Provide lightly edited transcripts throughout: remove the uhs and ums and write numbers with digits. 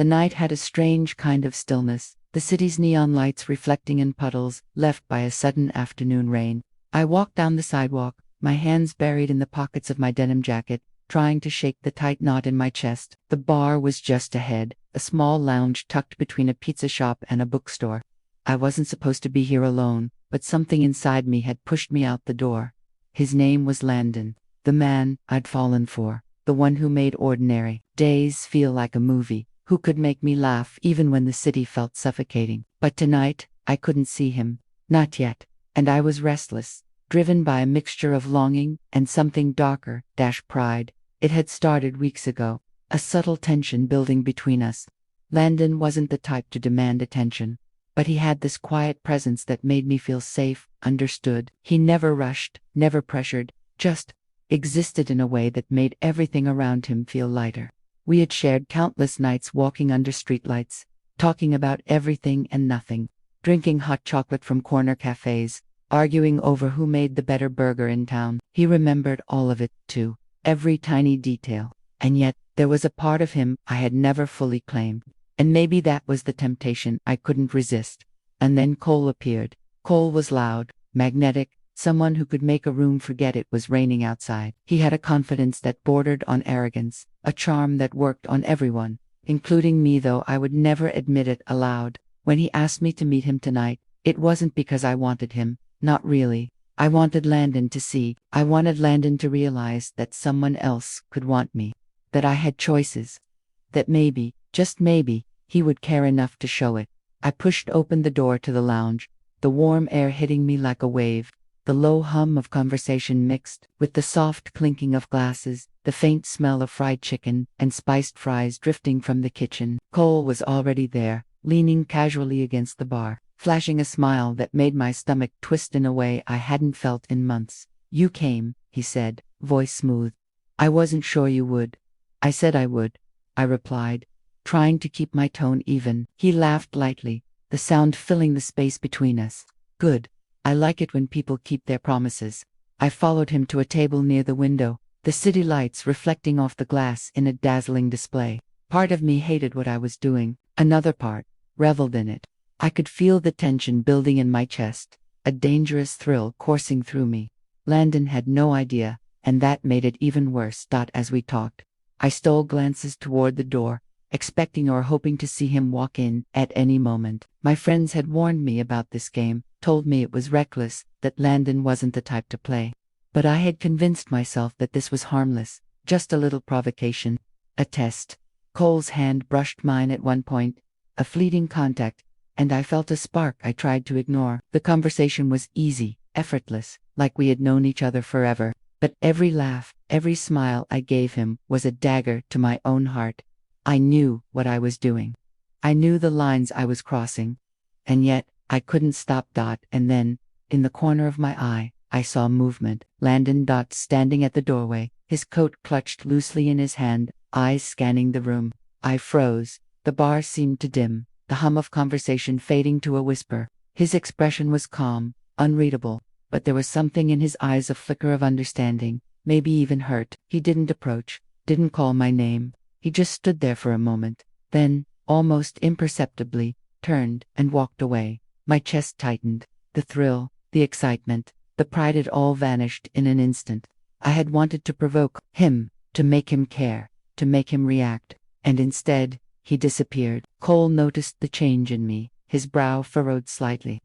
The night had a strange kind of stillness, the city's neon lights reflecting in puddles left by a sudden afternoon rain. I walked down the sidewalk, my hands buried in the pockets of my denim jacket, trying to shake the tight knot in my chest. The bar was just ahead, a small lounge tucked between a pizza shop and a bookstore. I wasn't supposed to be here alone, but something inside me had pushed me out the door. His name was Landon, the man I'd fallen for, the one who made ordinary days feel like a movie, who could make me laugh even when the city felt suffocating. But tonight, I couldn't see him. Not yet. And I was restless, driven by a mixture of longing and something darker, pride. It had started weeks ago, a subtle tension building between us. Landon wasn't the type to demand attention, but he had this quiet presence that made me feel safe, understood. He never rushed, never pressured, just existed in a way that made everything around him feel lighter. We had shared countless nights walking under streetlights, talking about everything and nothing, drinking hot chocolate from corner cafes, arguing over who made the better burger in town. He remembered all of it, too, every tiny detail. And yet, there was a part of him I had never fully claimed. And maybe that was the temptation I couldn't resist. And then Cole appeared. Cole was loud, magnetic, someone who could make a room forget it was raining outside. He had a confidence that bordered on arrogance, a charm that worked on everyone, including me, though I would never admit it aloud. When he asked me to meet him tonight, it wasn't because I wanted him, not really. I wanted Landon to see. I wanted Landon to realize that someone else could want me, that I had choices, that maybe, just maybe, he would care enough to show it. I pushed open the door to the lounge, the warm air hitting me like a wave, the low hum of conversation mixed with the soft clinking of glasses, the faint smell of fried chicken and spiced fries drifting from the kitchen. Cole was already there, leaning casually against the bar, flashing a smile that made my stomach twist in a way I hadn't felt in months. "You came," he said, voice smooth. "I wasn't sure you would." "I said I would," I replied, trying to keep my tone even. He laughed lightly, the sound filling the space between us. "Good. I like it when people keep their promises." I followed him to a table near the window, the city lights reflecting off the glass in a dazzling display. Part of me hated what I was doing, another part reveled in it. I could feel the tension building in my chest, a dangerous thrill coursing through me. Landon had no idea, and that made it even worse. As we talked, I stole glances toward the door, expecting or hoping to see him walk in at any moment. My friends had warned me about this game, told me it was reckless, that Landon wasn't the type to play. But I had convinced myself that this was harmless, just a little provocation, a test. Cole's hand brushed mine at one point, a fleeting contact, and I felt a spark I tried to ignore. The conversation was easy, effortless, like we had known each other forever. But every laugh, every smile I gave him was a dagger to my own heart. I knew what I was doing. I knew the lines I was crossing. And yet, I couldn't stop. And then, in the corner of my eye, I saw movement. Landon standing at the doorway, his coat clutched loosely in his hand, eyes scanning the room. I froze. The bar seemed to dim, the hum of conversation fading to a whisper. His expression was calm, unreadable, but there was something in his eyes, a flicker of understanding, maybe even hurt. He didn't approach, didn't call my name. He just stood there for a moment, then, almost imperceptibly, turned and walked away. My chest tightened. The thrill, the excitement, the pride had all vanished in an instant. I had wanted to provoke him, to make him care, to make him react, and instead, he disappeared. Cole noticed the change in me, his brow furrowed slightly.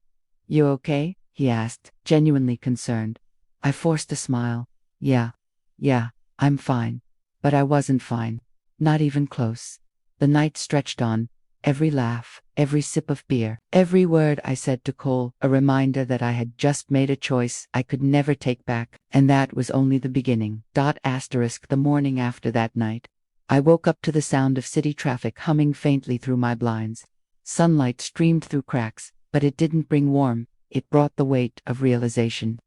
"You okay?" he asked, genuinely concerned. I forced a smile. Yeah, I'm fine." But I wasn't fine. Not even close. The night stretched on. Every laugh, every sip of beer, every word I said to Cole, a reminder that I had just made a choice I could never take back, and that was only the beginning. The morning after that night, I woke up to the sound of city traffic humming faintly through my blinds. Sunlight streamed through cracks, but it didn't bring warmth, it brought the weight of realization.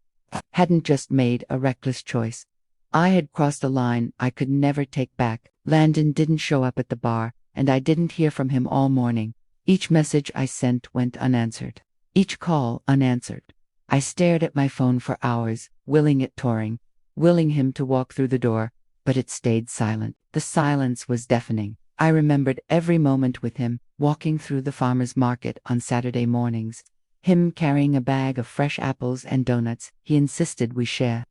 Hadn't just made a reckless choice. I had crossed a line I could never take back. Landon didn't show up at the bar, and I didn't hear from him all morning. Each message I sent went unanswered. Each call unanswered. I stared at my phone for hours, willing it touring, willing him to walk through the door, but it stayed silent. The silence was deafening. I remembered every moment with him, walking through the farmer's market on Saturday mornings. Him carrying a bag of fresh apples and donuts he insisted we share.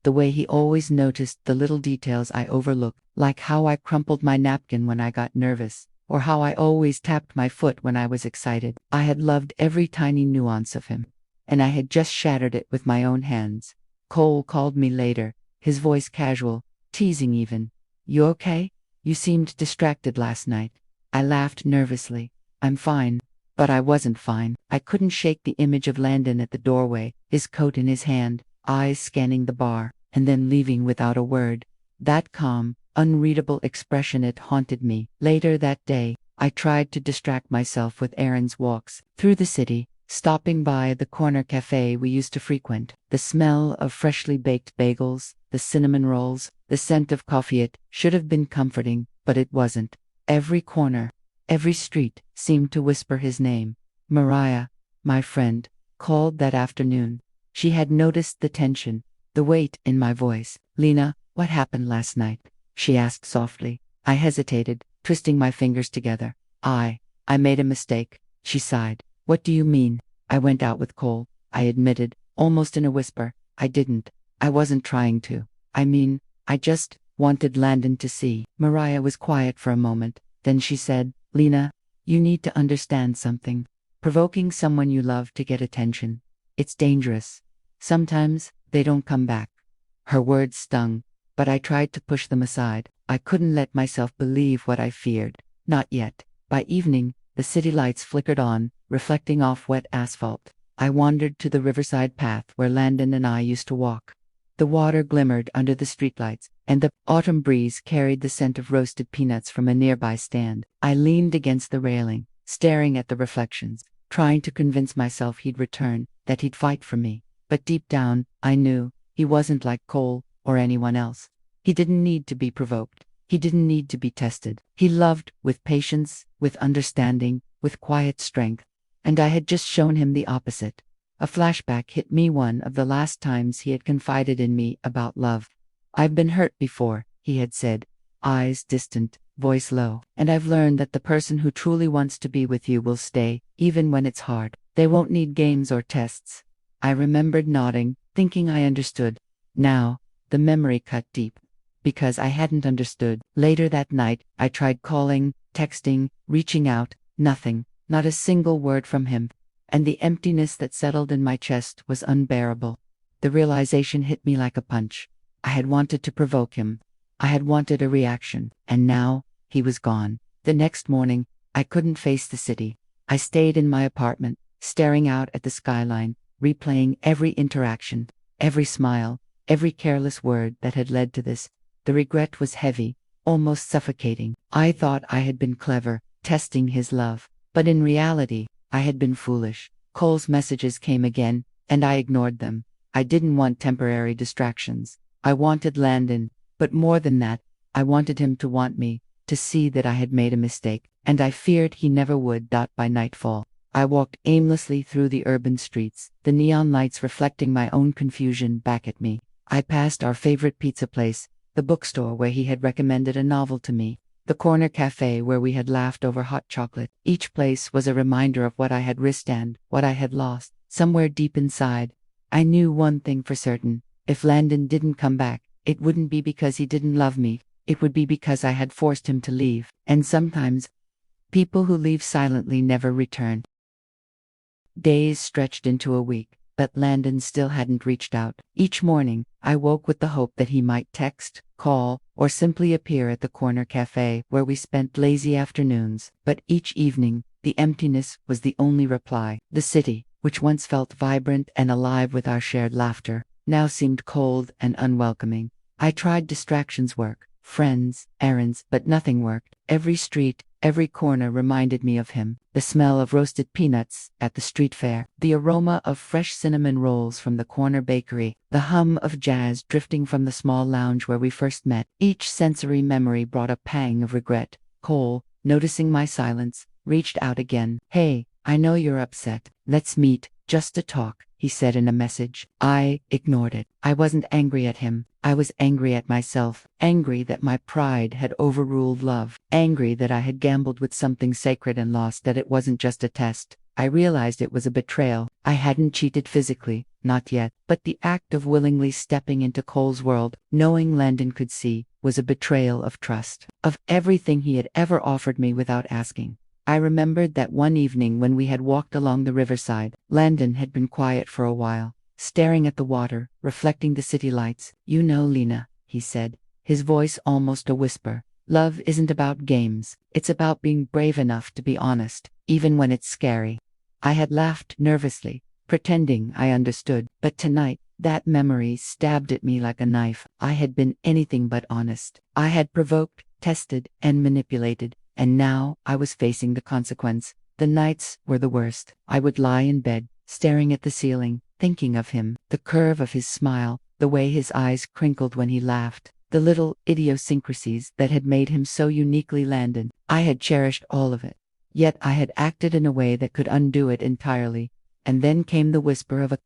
The way he always noticed the little details I overlooked, like how I crumpled my napkin when I got nervous, or how I always tapped my foot when I was excited. I had loved every tiny nuance of him, and I had just shattered it with my own hands. Cole called me later, his voice casual, teasing even. "You okay? You seemed distracted last night." I laughed nervously. "I'm fine." But I wasn't fine. I couldn't shake the image of Landon at the doorway, his coat in his hand, eyes scanning the bar, and then leaving without a word. That calm, unreadable expression, it haunted me. Later that day, I tried to distract myself with errands, walks through the city, stopping by the corner cafe we used to frequent. The smell of freshly baked bagels, the cinnamon rolls, the scent of coffee, it should have been comforting, but it wasn't. Every corner, every street seemed to whisper his name. Mariah, my friend, called that afternoon. She had noticed the tension, the weight in my voice. "Lena, what happened last night?" she asked softly. I hesitated, twisting my fingers together. I made a mistake," she sighed. "What do you mean?" "I went out with Cole," I admitted, almost in a whisper. "I didn't. I wasn't trying to. I mean, I just wanted Landon to see." Mariah was quiet for a moment. Then she said, "Lena, you need to understand something. Provoking someone you love to get attention, it's dangerous. Sometimes they don't come back." Her words stung, but I tried to push them aside. I couldn't let myself believe what I feared. Not yet. By evening, the city lights flickered on, reflecting off wet asphalt. I wandered to the riverside path where Landon and I used to walk. The water glimmered under the streetlights, and the autumn breeze carried the scent of roasted peanuts from a nearby stand. I leaned against the railing, staring at the reflections, trying to convince myself he'd return, that he'd fight for me. But deep down, I knew he wasn't like Cole or anyone else. He didn't need to be provoked. He didn't need to be tested. He loved with patience, with understanding, with quiet strength. And I had just shown him the opposite. A flashback hit me, one of the last times he had confided in me about love. "I've been hurt before," he had said, eyes distant, voice low. "And I've learned that the person who truly wants to be with you will stay, even when it's hard. They won't need games or tests." I remembered nodding, thinking I understood. Now, the memory cut deep, because I hadn't understood. Later that night, I tried calling, texting, reaching out. Nothing, not a single word from him. And the emptiness that settled in my chest was unbearable. The realization hit me like a punch. I had wanted to provoke him. I had wanted a reaction. And now, he was gone. The next morning, I couldn't face the city. I stayed in my apartment, staring out at the skyline, replaying every interaction, every smile, every careless word that had led to this. The regret was heavy, almost suffocating. I thought I had been clever, testing his love. But in reality, I had been foolish. Cole's messages came again, and I ignored them. I didn't want temporary distractions. I wanted Landon, but more than that, I wanted him to want me, to see that I had made a mistake, and I feared he never would. By nightfall, I walked aimlessly through the urban streets, the neon lights reflecting my own confusion back at me. I passed our favorite pizza place, the bookstore where he had recommended a novel to me, the corner cafe where we had laughed over hot chocolate. Each place was a reminder of what I had risked and what I had lost. Somewhere deep inside, I knew one thing for certain. If Landon didn't come back, it wouldn't be because he didn't love me. It would be because I had forced him to leave. And sometimes, people who leave silently never return. Days stretched into a week, but Landon still hadn't reached out. Each morning, I woke with the hope that he might text, call, or simply appear at the corner cafe where we spent lazy afternoons. But each evening, the emptiness was the only reply. The city, which once felt vibrant and alive with our shared laughter, now seemed cold and unwelcoming. I tried distractions, work, friends, errands, but nothing worked. Every street, every corner reminded me of him. The smell of roasted peanuts at the street fair, the aroma of fresh cinnamon rolls from the corner bakery, the hum of jazz drifting from the small lounge where we first met. Each sensory memory brought a pang of regret. Cole, noticing my silence, reached out again. "Hey, I know you're upset. Let's meet," Just to talk, he said in a message. I ignored it. I wasn't angry at him. I was angry at myself, angry that my pride had overruled love, angry that I had gambled with something sacred and lost, that it wasn't just a test. I realized it was a betrayal. I hadn't cheated physically, not yet, but the act of willingly stepping into Cole's world, knowing Landon could see, was a betrayal of trust, of everything he had ever offered me without asking. I remembered that one evening when we had walked along the riverside. Landon had been quiet for a while, staring at the water, reflecting the city lights. You know, Lena, he said, his voice almost a whisper, love isn't about games. It's about being brave enough to be honest, even when it's scary. I had laughed nervously, pretending I understood, but tonight, that memory stabbed at me like a knife. I had been anything but honest. I had provoked, tested, and manipulated, and now I was facing the consequence. The nights were the worst. I would lie in bed, staring at the ceiling, thinking of him, the curve of his smile, the way his eyes crinkled when he laughed, the little idiosyncrasies that had made him so uniquely Landon. I had cherished all of it. Yet I had acted in a way that could undo it entirely. And then came the whisper of a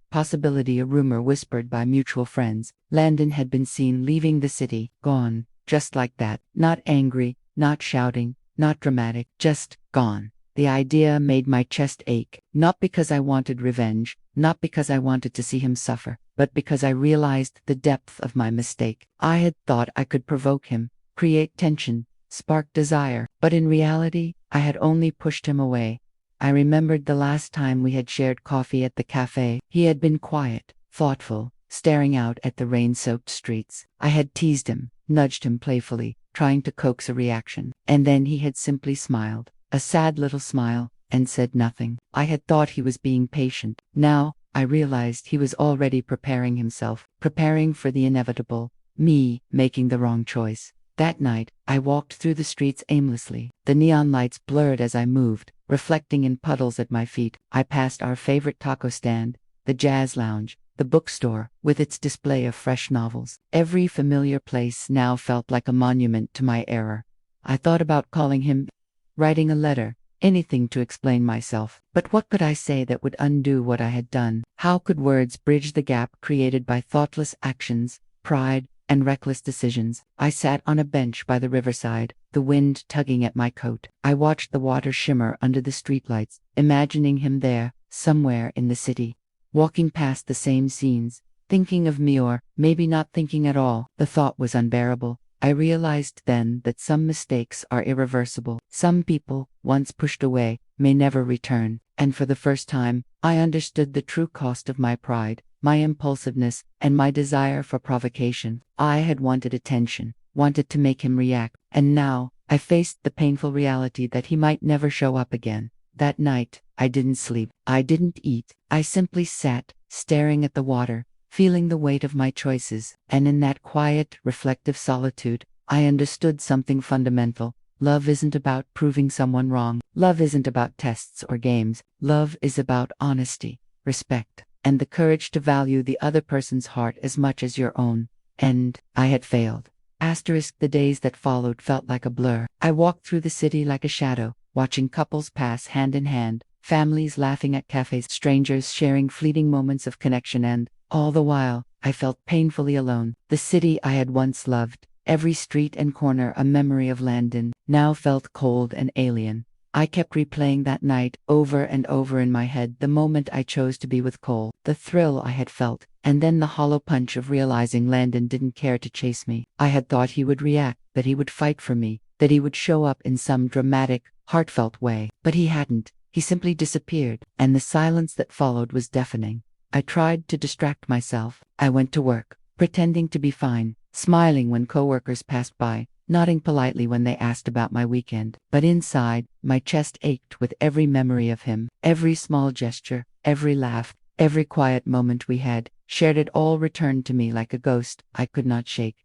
possibility, a rumor whispered by mutual friends. Landon had been seen leaving the city, gone, just like that, not angry, not shouting, not dramatic, just gone. The idea made my chest ache, not because I wanted revenge, not because I wanted to see him suffer, but because I realized the depth of my mistake. I had thought I could provoke him, create tension, spark desire, but in reality, I had only pushed him away. I remembered the last time we had shared coffee at the cafe. He had been quiet, thoughtful, staring out at the rain-soaked streets. I had teased him, nudged him playfully, trying to coax a reaction, and then he had simply smiled, a sad little smile, and said nothing. I had thought he was being patient. Now, I realized he was already preparing himself, preparing for the inevitable, me making the wrong choice. That night, I walked through the streets aimlessly. The neon lights blurred as I moved, reflecting in puddles at my feet. I passed our favorite taco stand, the jazz lounge, the bookstore, with its display of fresh novels. Every familiar place now felt like a monument to my error. I thought about calling him, writing a letter, anything to explain myself. But what could I say that would undo what I had done? How could words bridge the gap created by thoughtless actions, pride, and reckless decisions? I sat on a bench by the riverside, the wind tugging at my coat. I watched the water shimmer under the streetlights, imagining him there, somewhere in the city, walking past the same scenes, thinking of me, or maybe not thinking at all. The thought was unbearable. I realized then that some mistakes are irreversible. Some people, once pushed away, may never return. And for the first time, I understood the true cost of my pride, my impulsiveness, and my desire for provocation. I had wanted attention, wanted to make him react, and now, I faced the painful reality that he might never show up again. That night, I didn't sleep. I didn't eat. I simply sat, staring at the water, feeling the weight of my choices, and in that quiet, reflective solitude, I understood something fundamental. Love isn't about proving someone wrong. Love isn't about tests or games. Love is about honesty, respect, and the courage to value the other person's heart as much as your own. And I had failed. The days that followed felt like a blur. I walked through the city like a shadow, watching couples pass hand in hand, families laughing at cafes, strangers sharing fleeting moments of connection, and, all the while, I felt painfully alone. The city I had once loved, every street and corner a memory of Landon, now felt cold and alien. I kept replaying that night over and over in my head, the moment I chose to be with Cole, the thrill I had felt, and then the hollow punch of realizing Landon didn't care to chase me. I had thought he would react, that he would fight for me, that he would show up in some dramatic, heartfelt way. But he hadn't. He simply disappeared, and the silence that followed was deafening. I tried to distract myself. I went to work, pretending to be fine, smiling when coworkers passed by, nodding politely when they asked about my weekend. But inside, my chest ached with every memory of him, every small gesture, every laugh, every quiet moment we had shared. It all returned to me like a ghost I could not shake.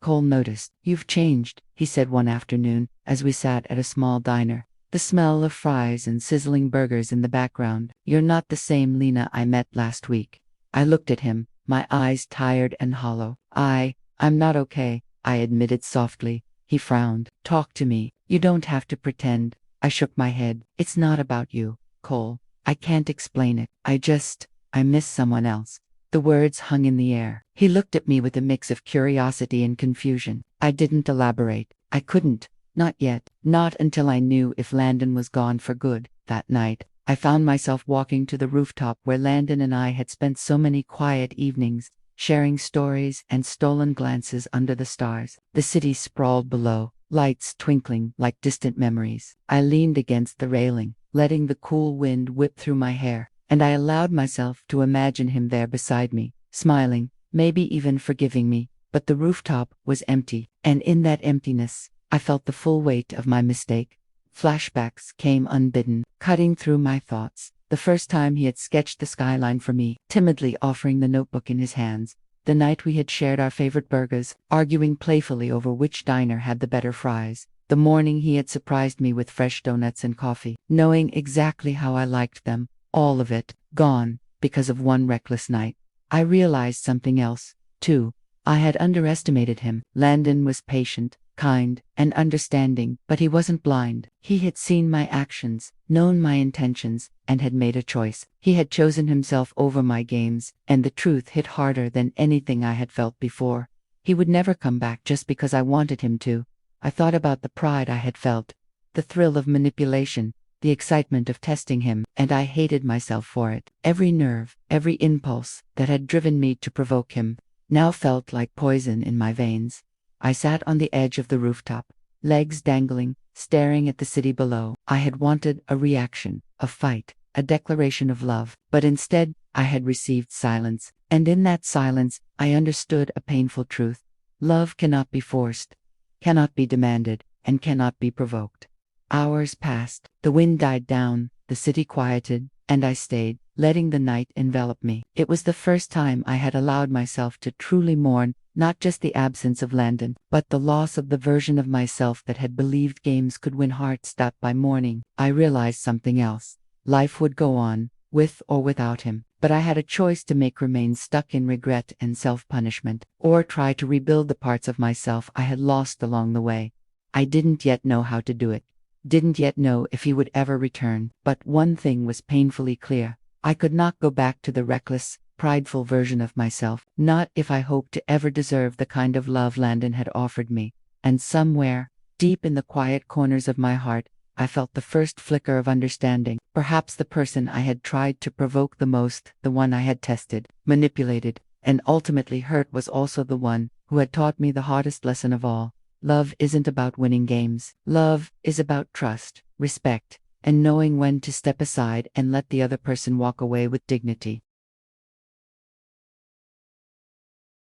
Cole noticed. "You've changed," he said one afternoon, as we sat at a small diner, the smell of fries and sizzling burgers in the background. "You're not the same Lena I met last week." I looked at him, my eyes tired and hollow. I'm not okay," I admitted softly. He frowned. "Talk to me. You don't have to pretend." I shook my head. "It's not about you, Cole. I can't explain it. I miss someone else." The words hung in the air. He looked at me with a mix of curiosity and confusion. I didn't elaborate. I couldn't. Not yet. Not until I knew if Landon was gone for good. That night, I found myself walking to the rooftop where Landon and I had spent so many quiet evenings, sharing stories and stolen glances under the stars. The city sprawled below, lights twinkling like distant memories. I leaned against the railing, letting the cool wind whip through my hair, and I allowed myself to imagine him there beside me, smiling, maybe even forgiving me. But the rooftop was empty, and in that emptiness, I felt the full weight of my mistake. Flashbacks came unbidden, cutting through my thoughts. The first time he had sketched the skyline for me, timidly offering the notebook in his hands. The night we had shared our favorite burgers, arguing playfully over which diner had the better fries. The morning he had surprised me with fresh donuts and coffee, knowing exactly how I liked them. All of it, gone, because of one reckless night. I realized something else, too. I had underestimated him. Landon was patient, kind, and understanding, but he wasn't blind. He had seen my actions, known my intentions, and had made a choice. He had chosen himself over my games, and the truth hit harder than anything I had felt before. He would never come back just because I wanted him to. I thought about the pride I had felt, the thrill of manipulation, the excitement of testing him, and I hated myself for it. Every nerve, every impulse that had driven me to provoke him, now felt like poison in my veins. I sat on the edge of the rooftop, legs dangling, staring at the city below. I had wanted a reaction, a fight, a declaration of love, but instead, I had received silence, and in that silence, I understood a painful truth. Love cannot be forced, cannot be demanded, and cannot be provoked. Hours passed, the wind died down, the city quieted, and I stayed, letting the night envelop me. It was the first time I had allowed myself to truly mourn, not just the absence of Landon, but the loss of the version of myself that had believed games could win hearts. That by morning, I realized something else. Life would go on, with or without him, but I had a choice to make: remain stuck in regret and self-punishment, or try to rebuild the parts of myself I had lost along the way. I didn't yet know how to do it. Didn't yet know if he would ever return, but one thing was painfully clear. I could not go back to the reckless, prideful version of myself, not if I hoped to ever deserve the kind of love Landon had offered me. And somewhere, deep in the quiet corners of my heart, I felt the first flicker of understanding. Perhaps the person I had tried to provoke the most, the one I had tested, manipulated, and ultimately hurt, was also the one who had taught me the hardest lesson of all. Love isn't about winning games. Love is about trust, respect, and knowing when to step aside and let the other person walk away with dignity.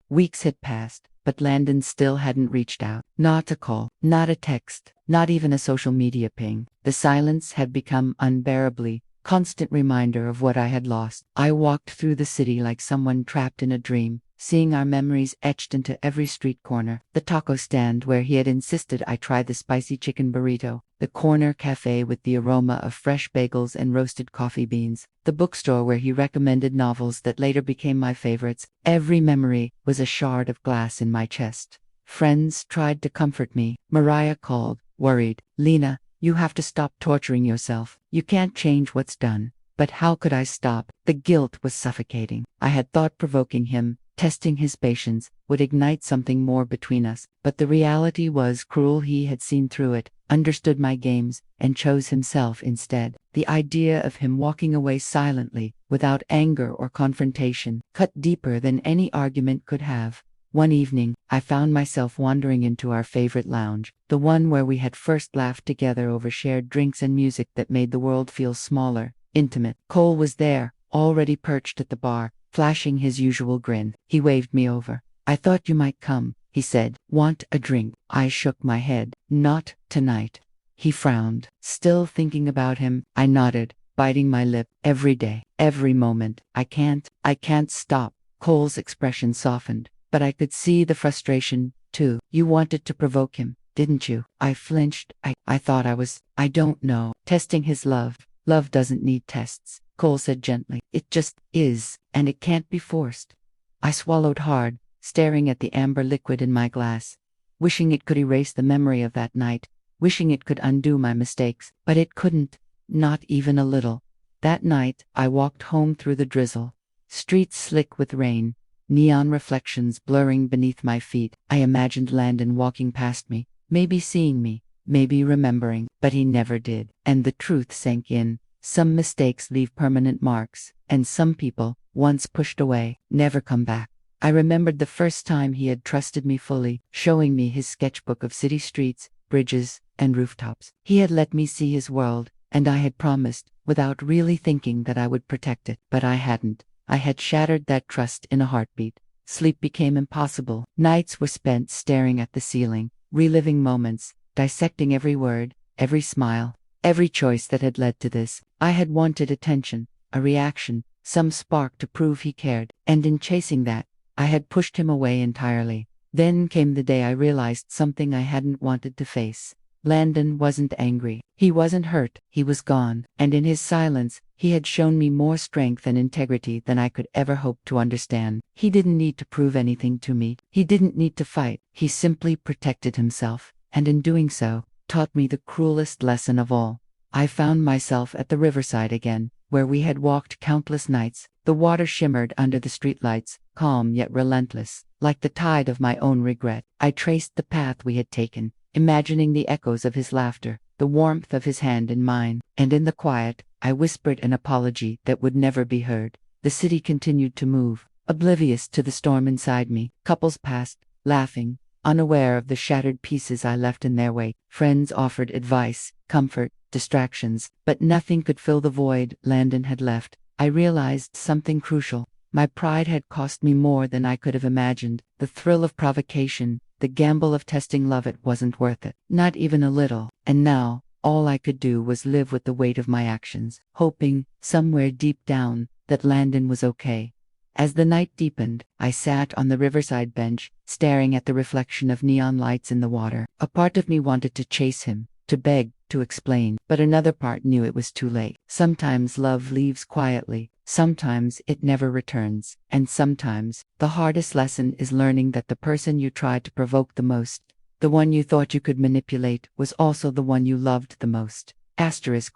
Weeks had passed, but Landon still hadn't reached out. Not a call, not a text, not even a social media ping. The silence had become unbearably constant reminder of what I had lost. I walked through the city like someone trapped in a dream, seeing our memories etched into every street corner. The taco stand where he had insisted I try the spicy chicken burrito, the corner cafe with the aroma of fresh bagels and roasted coffee beans, the bookstore where he recommended novels that later became my favorites. Every memory was a shard of glass in my chest. Friends tried to comfort me. Mariah called, worried, "Lena, you have to stop torturing yourself. You can't change what's done." But how could I stop? The guilt was suffocating. I had thought provoking him, testing his patience, would ignite something more between us, but the reality was cruel. He had seen through it, understood my games, and chose himself instead. The idea of him walking away silently, without anger or confrontation, cut deeper than any argument could have. One evening, I found myself wandering into our favorite lounge, the one where we had first laughed together over shared drinks and music that made the world feel smaller, intimate. Cole was there, already perched at the bar, flashing his usual grin. He waved me over. "I thought you might come," he said. "Want a drink?" I shook my head. "Not tonight." He frowned. Still thinking about him, I nodded, biting my lip. "Every day, every moment. I can't stop." Cole's expression softened, but I could see the frustration, too. "You wanted to provoke him, didn't you?" I flinched. I thought I don't know. Testing his love. "Love doesn't need tests," Cole said gently. "It just is, and it can't be forced." I swallowed hard, staring at the amber liquid in my glass, wishing it could erase the memory of that night, wishing it could undo my mistakes, but it couldn't, not even a little. That night, I walked home through the drizzle. Streets slick with rain, neon reflections blurring beneath my feet. I imagined Landon walking past me, maybe seeing me, maybe remembering, but he never did. And the truth sank in. Some mistakes leave permanent marks, and some people, once pushed away, never come back. I remembered the first time he had trusted me fully, showing me his sketchbook of city streets, bridges, and rooftops. He had let me see his world, and I had promised, without really thinking, that I would protect it. But I hadn't. I had shattered that trust in a heartbeat. Sleep became impossible. Nights were spent staring at the ceiling, reliving moments, dissecting every word, every smile, every choice that had led to this. I had wanted attention, a reaction, some spark to prove he cared, and in chasing that, I had pushed him away entirely. Then came the day I realized something I hadn't wanted to face. Landon wasn't angry. He wasn't hurt. He was gone. And in his silence, he had shown me more strength and integrity than I could ever hope to understand. He didn't need to prove anything to me. He didn't need to fight. He simply protected himself, and in doing so, taught me the cruelest lesson of all. I found myself at the riverside again, where we had walked countless nights. The water shimmered under the streetlights, calm yet relentless, like the tide of my own regret. I traced the path we had taken, imagining the echoes of his laughter, the warmth of his hand in mine, and in the quiet, I whispered an apology that would never be heard. The city continued to move, oblivious to the storm inside me. Couples passed, laughing, unaware of the shattered pieces I left in their wake. Friends offered advice, comfort, distractions, but nothing could fill the void Landon had left. I realized something crucial. My pride had cost me more than I could have imagined. The thrill of provocation, the gamble of testing love, it wasn't worth it. Not even a little. And now, all I could do was live with the weight of my actions, hoping, somewhere deep down, that Landon was okay. As the night deepened, I sat on the riverside bench, staring at the reflection of neon lights in the water. A part of me wanted to chase him, to beg, to explain, but another part knew it was too late. Sometimes love leaves quietly, sometimes it never returns, and sometimes the hardest lesson is learning that the person you tried to provoke the most, the one you thought you could manipulate, was also the one you loved the most.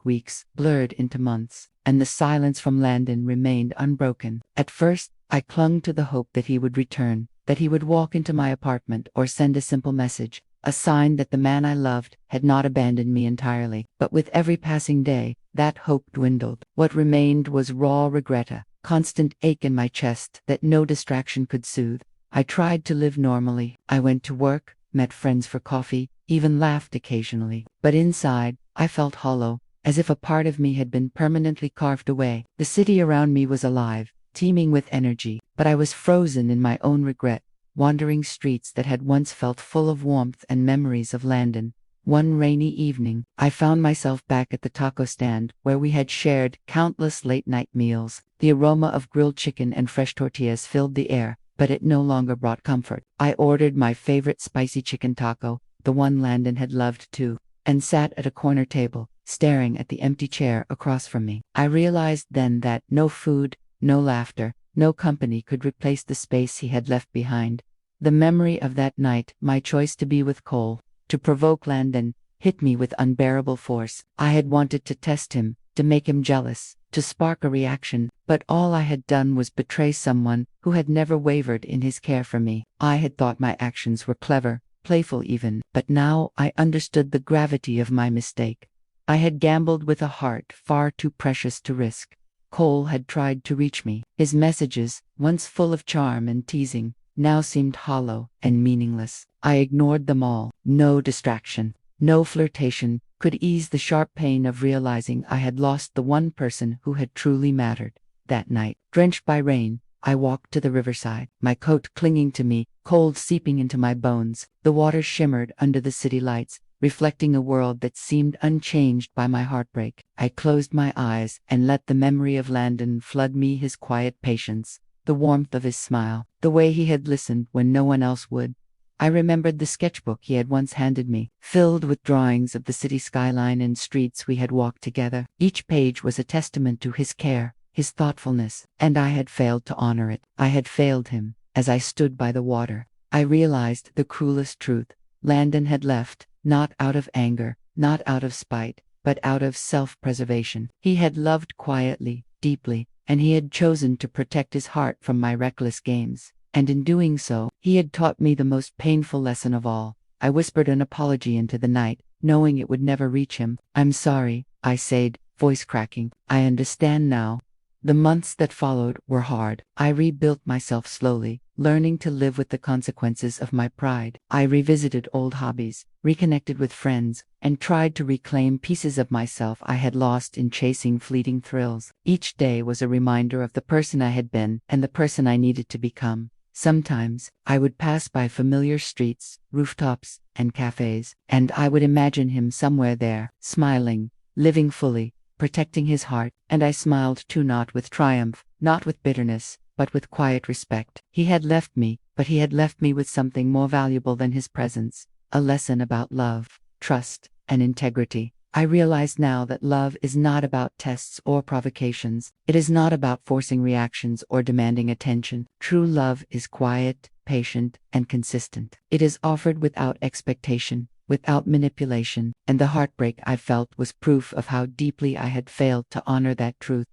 Weeks blurred into months, and the silence from Landon remained unbroken. At first, I clung to the hope that he would return, that he would walk into my apartment or send a simple message, a sign that the man I loved had not abandoned me entirely. But with every passing day, that hope dwindled. What remained was raw regret, a constant ache in my chest that no distraction could soothe. I tried to live normally. I went to work, met friends for coffee, even laughed occasionally. But inside, I felt hollow, as if a part of me had been permanently carved away. The city around me was alive, teeming with energy, but I was frozen in my own regret, wandering streets that had once felt full of warmth and memories of Landon. One rainy evening, I found myself back at the taco stand where we had shared countless late-night meals. The aroma of grilled chicken and fresh tortillas filled the air, but it no longer brought comfort. I ordered my favorite spicy chicken taco, the one Landon had loved too, and sat at a corner table, staring at the empty chair across from me. I realized then that no food, no laughter, no company could replace the space he had left behind. The memory of that night, my choice to be with Cole, to provoke Landon, hit me with unbearable force. I had wanted to test him, to make him jealous, to spark a reaction, but all I had done was betray someone who had never wavered in his care for me. I had thought my actions were clever, playful even, but now I understood the gravity of my mistake. I had gambled with a heart far too precious to risk. Cole had tried to reach me. His messages, once full of charm and teasing, now seemed hollow and meaningless. I ignored them all. No distraction, no flirtation could ease the sharp pain of realizing I had lost the one person who had truly mattered. That night, drenched by rain, I walked to the riverside, my coat clinging to me, cold seeping into my bones. The water shimmered under the city lights, reflecting a world that seemed unchanged by my heartbreak. I closed my eyes and let the memory of Landon flood me, his quiet patience, the warmth of his smile, the way he had listened when no one else would. I remembered the sketchbook he had once handed me, filled with drawings of the city skyline and streets we had walked together. Each page was a testament to his care, his thoughtfulness, and I had failed to honor it. I had failed him. As I stood by the water, I realized the cruelest truth. Landon had left, not out of anger, not out of spite, but out of self-preservation. He had loved quietly, deeply, and he had chosen to protect his heart from my reckless games. And in doing so, he had taught me the most painful lesson of all. I whispered an apology into the night, knowing it would never reach him. "I'm sorry," I said, voice cracking. "I understand now." The months that followed were hard. I rebuilt myself slowly, learning to live with the consequences of my pride. I revisited old hobbies, reconnected with friends, and tried to reclaim pieces of myself I had lost in chasing fleeting thrills. Each day was a reminder of the person I had been and the person I needed to become. Sometimes, I would pass by familiar streets, rooftops, and cafes, and I would imagine him somewhere there, smiling, living fully, protecting his heart, and I smiled too, not with triumph, not with bitterness, but with quiet respect. He had left me, but he had left me with something more valuable than his presence, a lesson about love, trust, and integrity. I realize now that love is not about tests or provocations. It is not about forcing reactions or demanding attention. True love is quiet, patient, and consistent. It is offered without expectation, without manipulation, and the heartbreak I felt was proof of how deeply I had failed to honor that truth.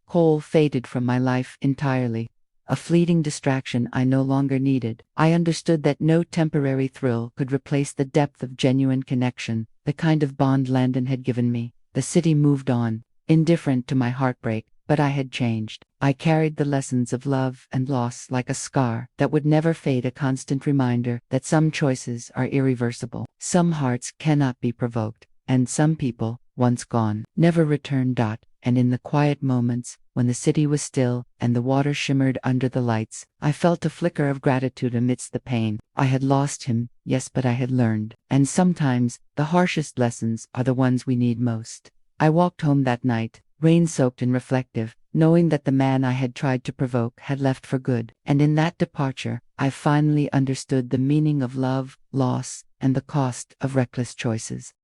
Cole faded from my life entirely, a fleeting distraction I no longer needed. I understood that no temporary thrill could replace the depth of genuine connection, the kind of bond Landon had given me. The city moved on, indifferent to my heartbreak, but I had changed. I carried the lessons of love and loss like a scar that would never fade, a constant reminder that some choices are irreversible. Some hearts cannot be provoked, and some people, once gone, never return. And in the quiet moments, when the city was still and the water shimmered under the lights, I felt a flicker of gratitude amidst the pain. I had lost him, yes, but I had learned. And sometimes, the harshest lessons are the ones we need most. I walked home that night, rain-soaked and reflective, knowing that the man I had tried to provoke had left for good. And in that departure, I finally understood the meaning of love, loss, and the cost of reckless choices.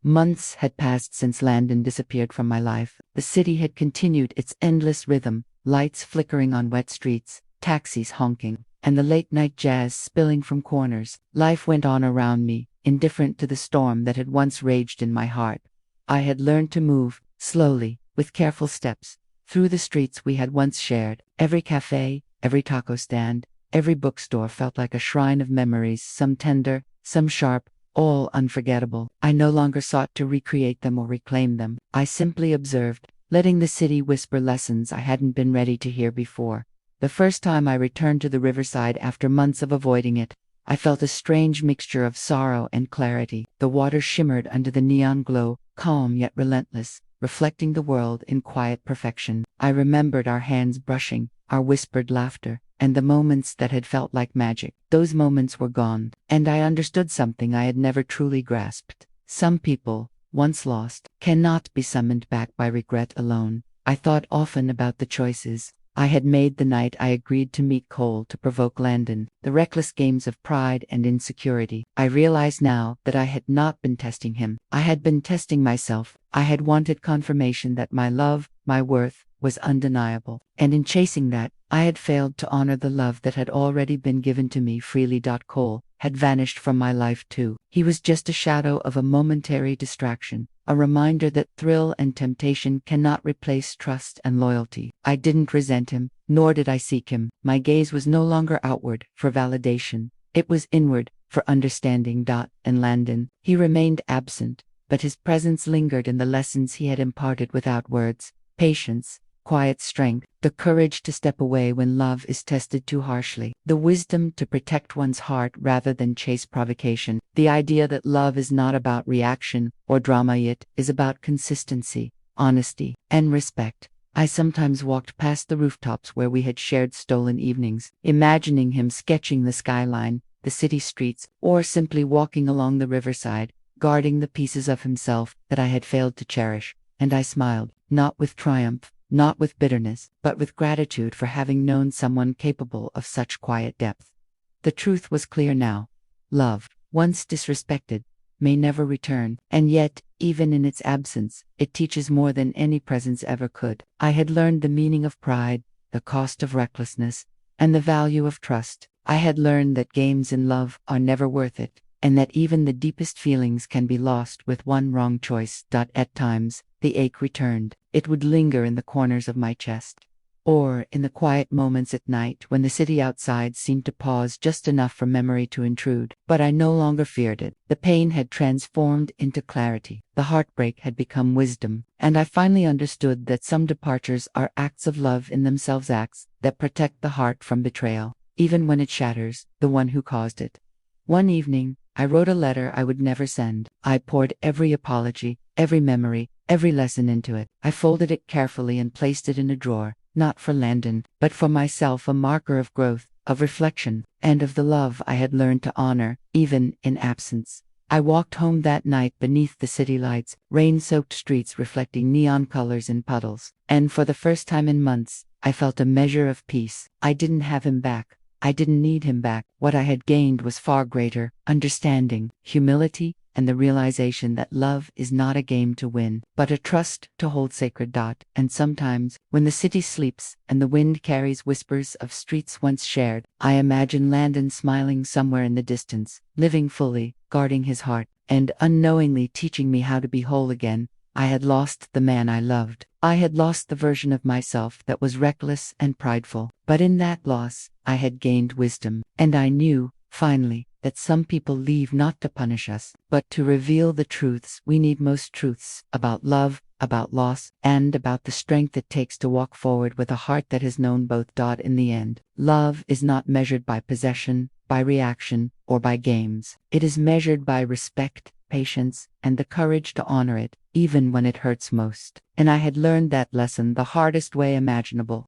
Months had passed since Landon disappeared from my life. The city had continued its endless rhythm, lights flickering on wet streets, taxis honking, and the late-night jazz spilling from corners. Life went on around me, indifferent to the storm that had once raged in my heart. I had learned to move, slowly, with careful steps, through the streets we had once shared. Every cafe, every taco stand, every bookstore felt like a shrine of memories, some tender, some sharp, all unforgettable. I no longer sought to recreate them or reclaim them. I simply observed, letting the city whisper lessons I hadn't been ready to hear before. The first time I returned to the riverside after months of avoiding it, I felt a strange mixture of sorrow and clarity. The water shimmered under the neon glow, calm yet relentless, reflecting the world in quiet perfection. I remembered our hands brushing, our whispered laughter, and the moments that had felt like magic. Those moments were gone, and I understood something I had never truly grasped. Some people, once lost, cannot be summoned back by regret alone. I thought often about the choices I had made the night I agreed to meet Cole to provoke Landon, the reckless games of pride and insecurity. I realized now that I had not been testing him. I had been testing myself. I had wanted confirmation that my love, my worth, was undeniable. And in chasing that, I had failed to honor the love that had already been given to me freely. Cole had vanished from my life too. He was just a shadow of a momentary distraction, a reminder that thrill and temptation cannot replace trust and loyalty. I didn't resent him, nor did I seek him. My gaze was no longer outward, for validation. It was inward, for understanding. And Landon, he remained absent, but his presence lingered in the lessons he had imparted without words: patience, quiet strength, the courage to step away when love is tested too harshly, the wisdom to protect one's heart rather than chase provocation, the idea that love is not about reaction or drama, it is about consistency, honesty, and respect. I sometimes walked past the rooftops where we had shared stolen evenings, imagining him sketching the skyline, the city streets, or simply walking along the riverside, guarding the pieces of himself that I had failed to cherish. And I smiled, not with triumph, not with bitterness, but with gratitude for having known someone capable of such quiet depth. The truth was clear now. Love, once disrespected, may never return, and yet, even in its absence, it teaches more than any presence ever could. I had learned the meaning of pride, the cost of recklessness, and the value of trust. I had learned that games in love are never worth it, and that even the deepest feelings can be lost with one wrong choice. At times, the ache returned. It would linger in the corners of my chest, or in the quiet moments at night when the city outside seemed to pause just enough for memory to intrude. But I no longer feared it. The pain had transformed into clarity. The heartbreak had become wisdom, and I finally understood that some departures are acts of love in themselves, acts that protect the heart from betrayal, even when it shatters the one who caused it. One evening, I wrote a letter I would never send. I poured every apology, every memory, every lesson into it. I folded it carefully and placed it in a drawer, not for Landon, but for myself, a marker of growth, of reflection, and of the love I had learned to honor, even in absence. I walked home that night beneath the city lights, rain-soaked streets reflecting neon colors in puddles, and for the first time in months, I felt a measure of peace. I didn't have him back. I didn't need him back. What I had gained was far greater: understanding, humility, and the realization that love is not a game to win, but a trust to hold sacred. And sometimes, when the city sleeps and the wind carries whispers of streets once shared, I imagine Landon smiling somewhere in the distance, living fully, guarding his heart, and unknowingly teaching me how to be whole again. I had lost the man I loved. I had lost the version of myself that was reckless and prideful. But in that loss, I had gained wisdom, and I knew, finally, that some people leave not to punish us, but to reveal the truths we need most: truths about love, about loss, and about the strength it takes to walk forward with a heart that has known both. In the end, love is not measured by possession, by reaction, or by games. It is measured by respect, patience, and the courage to honor it, even when it hurts most. And I had learned that lesson the hardest way imaginable.